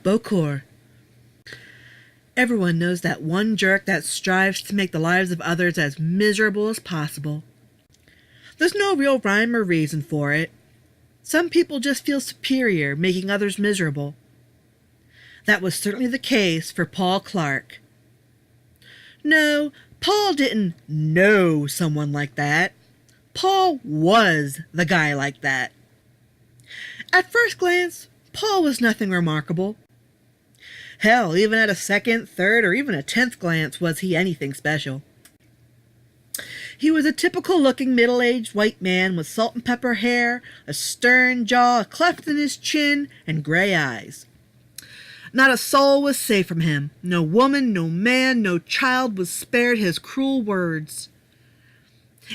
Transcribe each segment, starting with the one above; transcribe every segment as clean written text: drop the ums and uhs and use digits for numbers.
Bokor. Everyone knows that one jerk that strives to make the lives of others as miserable as possible. There's no real rhyme or reason for it. Some people just feel superior making others miserable. That was certainly the case for Paul Clark. No, Paul didn't know someone like that. Paul was the guy like that. At first glance, Paul was nothing remarkable. Hell, even at a second, third, or even a 10th glance was he anything special. He was a typical-looking middle-aged white man with salt and pepper hair, a stern jaw, a cleft in his chin, and gray eyes. Not a soul was safe from him. No woman, no man, no child was spared his cruel words.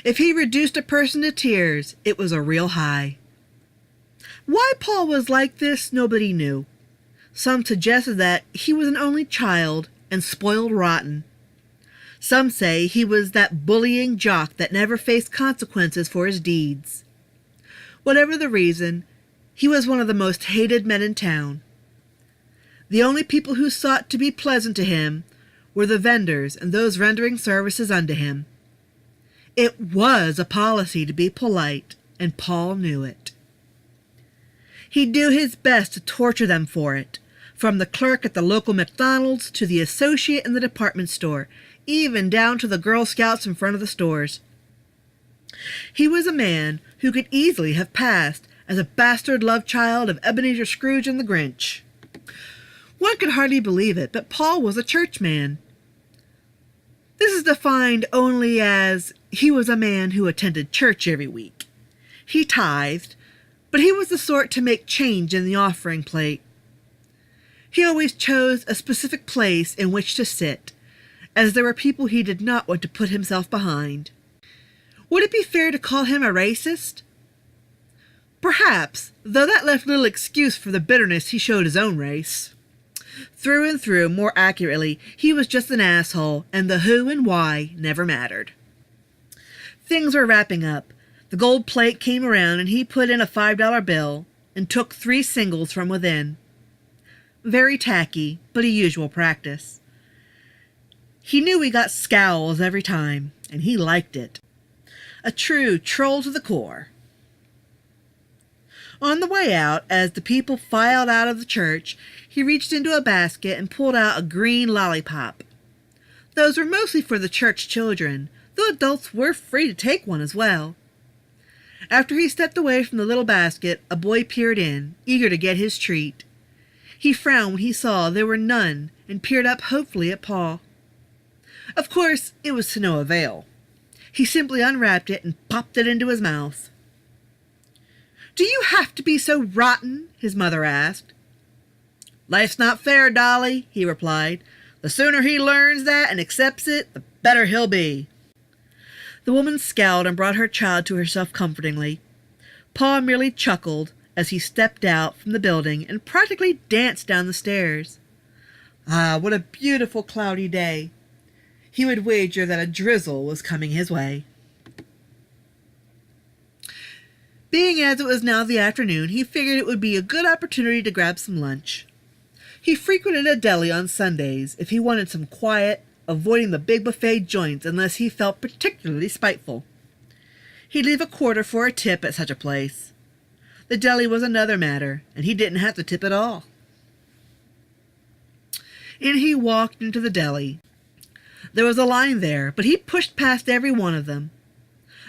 If he reduced a person to tears, it was a real high. Why Paul was like this, nobody knew. Some suggested that he was an only child and spoiled rotten. Some say he was that bullying jock that never faced consequences for his deeds. Whatever the reason, he was one of the most hated men in town. The only people who sought to be pleasant to him were the vendors and those rendering services unto him. It was a policy to be polite, and Paul knew it. He'd do his best to torture them for it, from the clerk at the local McDonald's to the associate in the department store, even down to the Girl Scouts in front of the stores. He was a man who could easily have passed as a bastard love child of Ebenezer Scrooge and the Grinch. One could hardly believe it, but Paul was a churchman. This is defined only as he was a man who attended church every week. He tithed, but he was the sort to make change in the offering plate. He always chose a specific place in which to sit, as there were people he did not want to put himself behind. Would it be fair to call him a racist? Perhaps, though that left little excuse for the bitterness he showed his own race. Through and through, more accurately, he was just an asshole, and the who and why never mattered. Things were wrapping up. The gold plate came around, and he put in a $5 bill and took 3 singles from within. Very tacky, but a usual practice. He knew he got scowls every time, and he liked it. A true troll to the core. On the way out, as the people filed out of the church, he reached into a basket and pulled out a green lollipop. Those were mostly for the church children, though adults were free to take one as well. After he stepped away from the little basket, a boy peered in, eager to get his treat. He frowned when he saw there were none, and peered up hopefully at Paul. Of course, it was to no avail. He simply unwrapped it and popped it into his mouth. "Do you have to be so rotten?" his mother asked. "Life's not fair, Dolly," he replied. "The sooner he learns that and accepts it, the better he'll be." The woman scowled and brought her child to herself comfortingly. Paul merely chuckled as he stepped out from the building and practically danced down the stairs. Ah, what a beautiful cloudy day. He would wager that a drizzle was coming his way. Being as it was now the afternoon, he figured it would be a good opportunity to grab some lunch. He frequented a deli on Sundays if he wanted some quiet, avoiding the big buffet joints unless he felt particularly spiteful. He'd leave a quarter for a tip at such a place. The deli was another matter, and he didn't have to tip at all. In he walked into the deli. There was a line there, but he pushed past every one of them.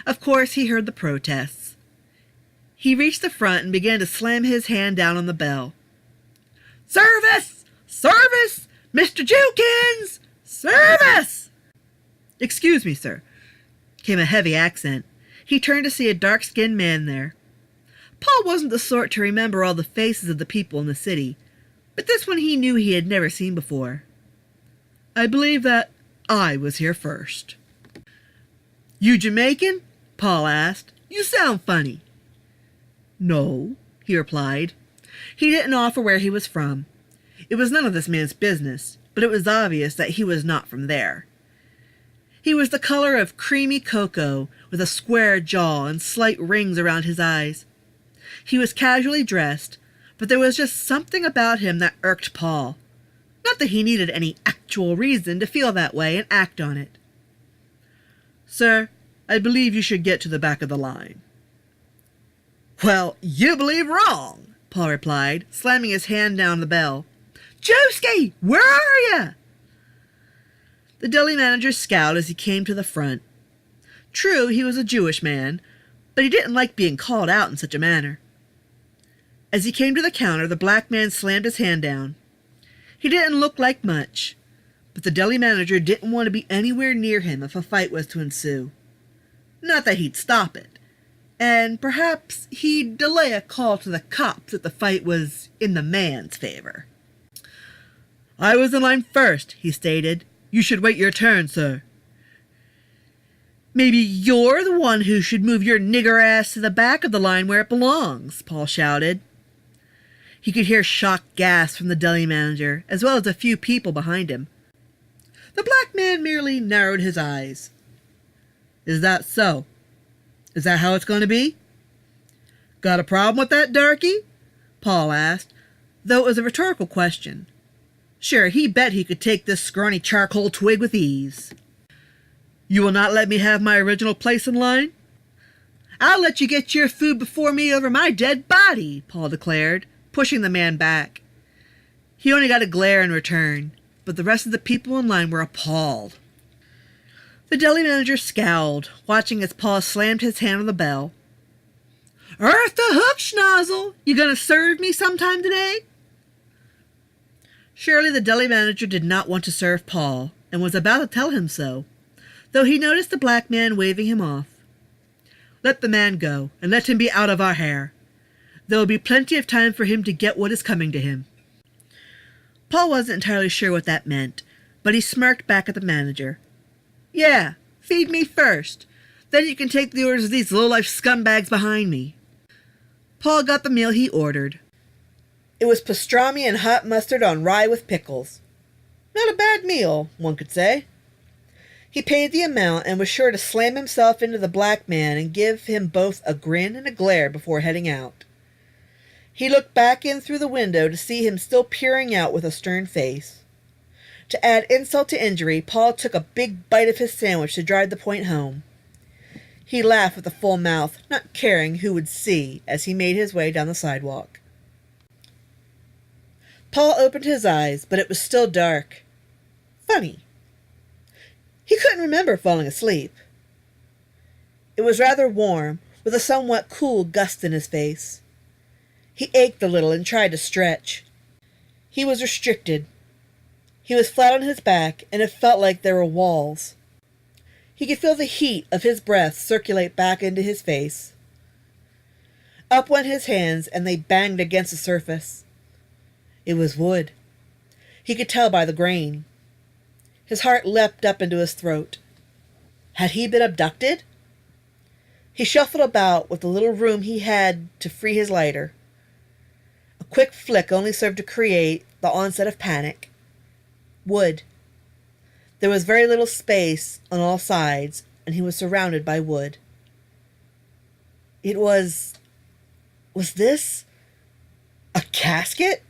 Of course, he heard the protests. He reached the front and began to slam his hand down on the bell. "Service! Service! Mr. Jukins! Service!" "Excuse me, sir," came a heavy accent. He turned to see a dark-skinned man there. Paul wasn't the sort to remember all the faces of the people in the city, but this one he knew he had never seen before. "I believe that I was here first." "You Jamaican?" Paul asked. "You sound funny." "No," he replied. He didn't offer where he was from. It was none of this man's business, but it was obvious that he was not from there. He was the color of creamy cocoa, with a square jaw and slight rings around his eyes. He was casually dressed, but there was just something about him that irked Paul. Not that he needed any actual reason to feel that way and act on it. "Sir, I believe you should get to the back of the line." "Well, you believe wrong," Paul replied, slamming his hand down the bell. "Joski, where are you?" The deli manager scowled as he came to the front. True, he was a Jewish man, but he didn't like being called out in such a manner. As he came to the counter, the black man slammed his hand down. He didn't look like much, but the deli manager didn't want to be anywhere near him if a fight was to ensue. Not that he'd stop it, and perhaps he'd delay a call to the cops if the fight was in the man's favor. "I was in line first," he stated. "You should wait your turn, sir." "Maybe you're the one who should move your nigger ass to the back of the line where it belongs," Paul shouted. He could hear shocked gasps from the deli manager, as well as a few people behind him. The black man merely narrowed his eyes. "Is that so? Is that how it's going to be?" "Got a problem with that, darky?" Paul asked, though it was a rhetorical question. Sure, he bet he could take this scrawny charcoal twig with ease. "You will not let me have my original place in line?" "I'll let you get your food before me over my dead body," Paul declared, pushing the man back. He only got a glare in return, but the rest of the people in line were appalled. The deli manager scowled, watching as Paul slammed his hand on the bell. "Earth the hook, schnozzle! You gonna serve me sometime today?" Surely the deli manager did not want to serve Paul, and was about to tell him so, though he noticed the black man waving him off. "Let the man go, and let him be out of our hair. There will be plenty of time for him to get what is coming to him." Paul wasn't entirely sure what that meant, but he smirked back at the manager. "Yeah, feed me first. Then you can take the orders of these low-life scumbags behind me." Paul got the meal he ordered. It was pastrami and hot mustard on rye with pickles. Not a bad meal, one could say. He paid the amount and was sure to slam himself into the black man and give him both a grin and a glare before heading out. He looked back in through the window to see him still peering out with a stern face. To add insult to injury, Paul took a big bite of his sandwich to drive the point home. He laughed with a full mouth, not caring who would see, as he made his way down the sidewalk. Paul opened his eyes, but it was still dark. Funny. He couldn't remember falling asleep. It was rather warm, with a somewhat cool gust in his face. He ached a little and tried to stretch. He was restricted. He was flat on his back, and it felt like there were walls. He could feel the heat of his breath circulate back into his face. Up went his hands, and they banged against the surface. It was wood. He could tell by the grain. His heart leapt up into his throat. Had he been abducted? He shuffled about with the little room he had to free his lighter. A quick flick only served to create the onset of panic. Wood. There was very little space on all sides, and he was surrounded by wood. It was this a casket?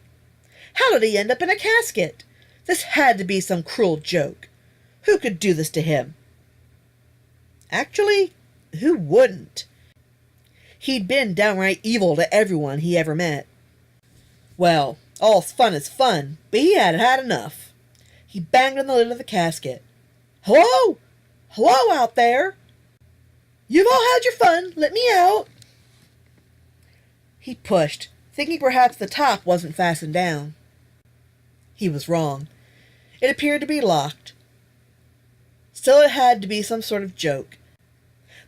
How did he end up in a casket? This had to be some cruel joke. Who could do this to him? Actually, who wouldn't? He'd been downright evil to everyone he ever met. Well, all's fun is fun, but he had had enough. He banged on the lid of the casket. "Hello? Hello out there? You've all had your fun. Let me out." He pushed, thinking perhaps the top wasn't fastened down. He was wrong. It appeared to be locked. Still, it had to be some sort of joke.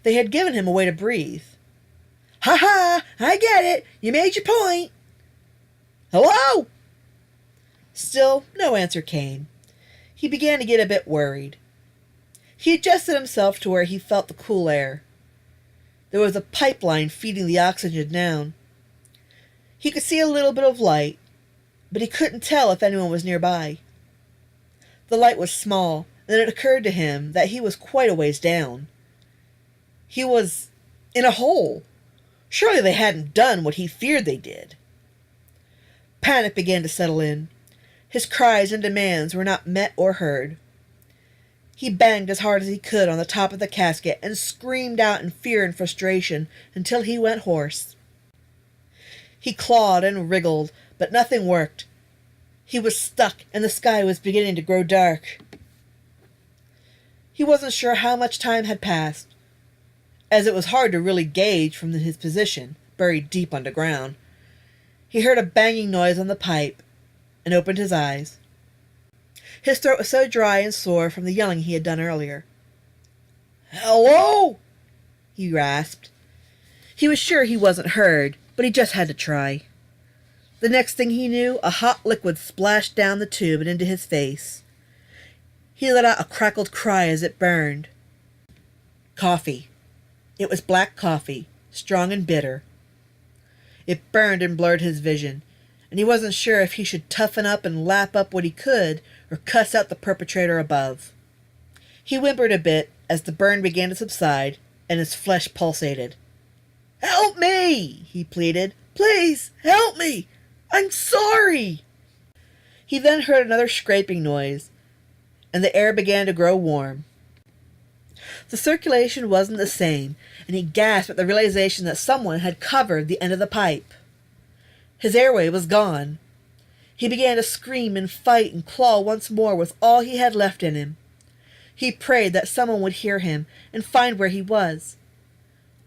They had given him a way to breathe. "Ha ha! I get it! You made your point!" "Hello?" Still, no answer came. He began to get a bit worried. He adjusted himself to where he felt the cool air. There was a pipeline feeding the oxygen down. He could see a little bit of light, but he couldn't tell if anyone was nearby. The light was small, and it occurred to him that he was quite a ways down. He was in a hole. Surely they hadn't done what he feared they did. Panic began to settle in. His cries and demands were not met or heard. He banged as hard as he could on the top of the casket and screamed out in fear and frustration until he went hoarse. He clawed and wriggled, but nothing worked. He was stuck, and the sky was beginning to grow dark. He wasn't sure how much time had passed, as it was hard to really gauge from his position, buried deep underground. He heard a banging noise on the pipe and opened his eyes. His throat was so dry and sore from the yelling he had done earlier. "Hello?" he rasped. He was sure he wasn't heard, but he just had to try. The next thing he knew, a hot liquid splashed down the tube and into his face. He let out a crackled cry as it burned. Coffee. It was black coffee, strong and bitter. It burned and blurred his vision, and he wasn't sure if he should toughen up and lap up what he could or cuss out the perpetrator above. He whimpered a bit as the burn began to subside and his flesh pulsated. "Help me!" he pleaded. "Please, help me! I'm sorry!" He then heard another scraping noise, and the air began to grow warm. The circulation wasn't the same, and he gasped at the realization that someone had covered the end of the pipe. His airway was gone. He began to scream and fight and claw once more with all he had left in him. He prayed that someone would hear him and find where he was.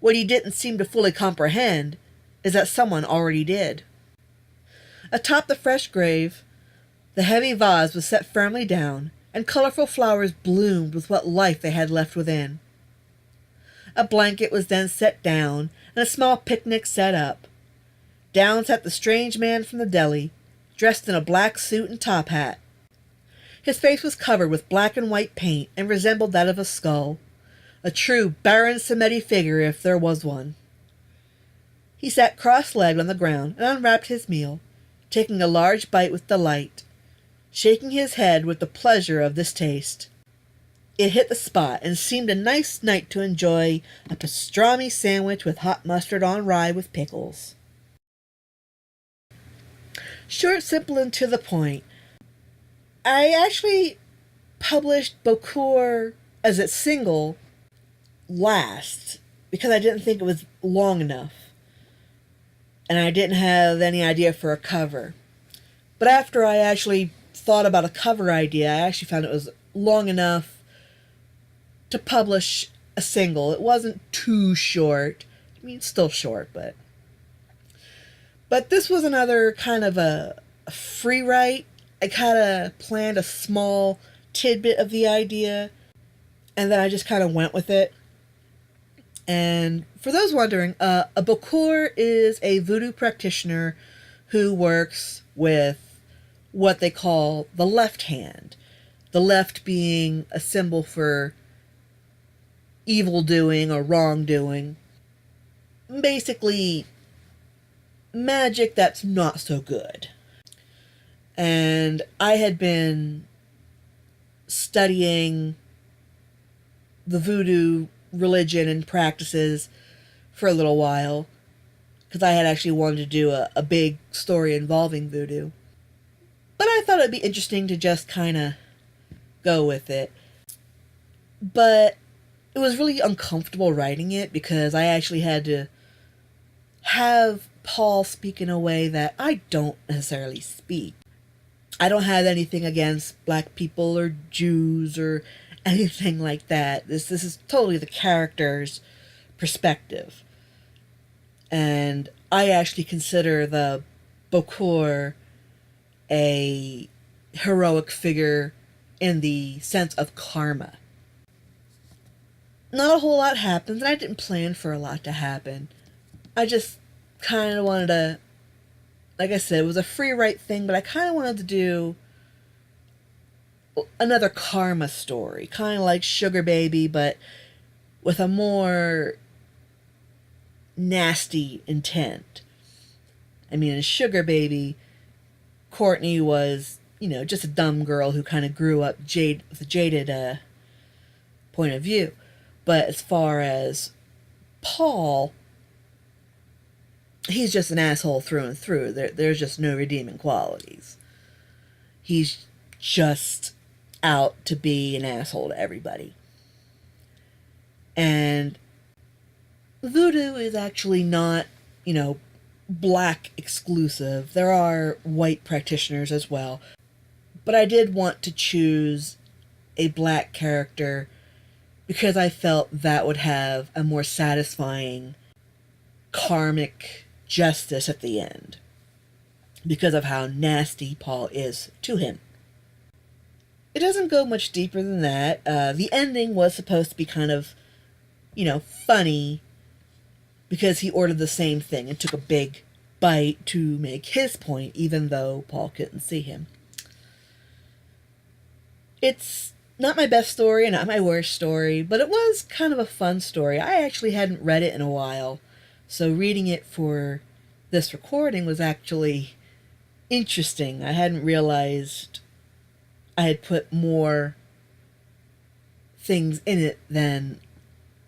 What he didn't seem to fully comprehend is that someone already did. Atop the fresh grave, the heavy vase was set firmly down, and colorful flowers bloomed with what life they had left within. A blanket was then set down, and a small picnic set up. Down sat the strange man from the deli, dressed in a black suit and top hat. His face was covered with black and white paint and resembled that of a skull, a true Baron Samedi figure if there was one. He sat cross-legged on the ground and unwrapped his meal, taking a large bite with delight, shaking his head with the pleasure of this taste. It hit the spot and seemed a nice night to enjoy a pastrami sandwich with hot mustard on rye with pickles. Short, simple, and to the point. I actually published Bokor as its single last because I didn't think it was long enough. And I didn't have any idea for a cover. But after I actually thought about a cover idea, I actually found it was long enough to publish a single. It wasn't too short. I mean, it's still short, but this was another kind of a free write. I kind of planned a small tidbit of the idea, and then I just kind of went with it. And for those wondering, a Bokor is a voodoo practitioner who works with what they call the left hand. The left being a symbol for evil doing or wrongdoing. Basically, magic that's not so good. And I had been studying the voodoo religion and practices for a little while because I had actually wanted to do a big story involving voodoo. But I thought it'd be interesting to just kind of go with it. But it was really uncomfortable writing it because I actually had to have Paul speak in a way that I don't necessarily speak. I don't have anything against black people or Jews or anything like that. This is totally the character's perspective. And I actually consider the Bokor a heroic figure in the sense of karma. Not a whole lot happens, and I didn't plan for a lot to happen. I just kind of wanted to, like I said, it was a free write thing, but I kind of wanted to do another karma story, kind of like Sugar Baby, but with a more nasty intent. I mean, in Sugar Baby, Courtney was, just a dumb girl who kind of grew up with a jaded point of view. But as far as Paul, he's just an asshole through and through. There's just no redeeming qualities. He's just out to be an asshole to everybody. And voodoo is actually not, black exclusive. There are white practitioners as well. But I did want to choose a black character because I felt that would have a more satisfying karmic justice at the end because of how nasty Paul is to him. It doesn't go much deeper than that. The ending was supposed to be kind of, funny because he ordered the same thing and took a big bite to make his point, even though Paul couldn't see him. It's not my best story and not my worst story, but it was kind of a fun story. I actually hadn't read it in a while, so reading it for this recording was actually interesting. I hadn't realized I had put more things in it than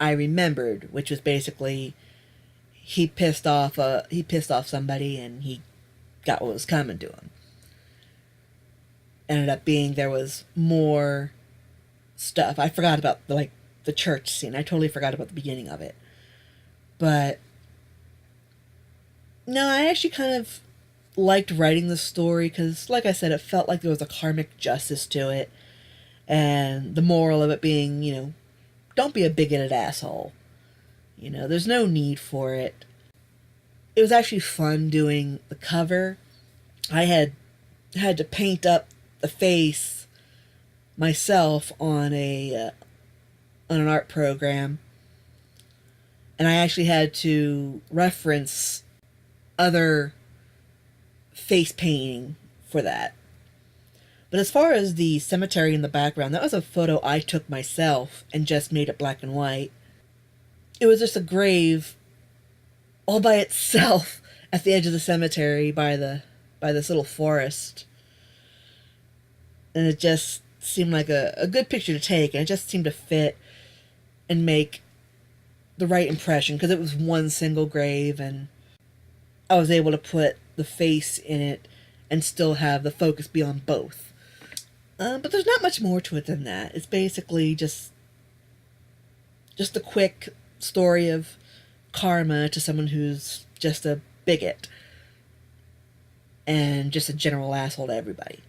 I remembered, which was basically he pissed off somebody and he got what was coming to him. Ended up being there was more stuff. I forgot about the church scene. I totally forgot about the beginning of it. But no, I actually kind of liked writing the story because, like I said, it felt like there was a karmic justice to it. And the moral of it being, don't be a bigoted asshole. There's no need for it. It was actually fun doing the cover. I had to paint up the face myself on an art program, and I actually had to reference other face painting for that. But as far as the cemetery in the background, that was a photo I took myself and just made it black and white. It was just a grave all by itself at the edge of the cemetery by this little forest. And it just seemed like a good picture to take, and it just seemed to fit and make the right impression because it was one single grave, and I was able to put the face in it and still have the focus be on both. But there's not much more to it than that. It's basically just a quick story of karma to someone who's just a bigot and just a general asshole to everybody.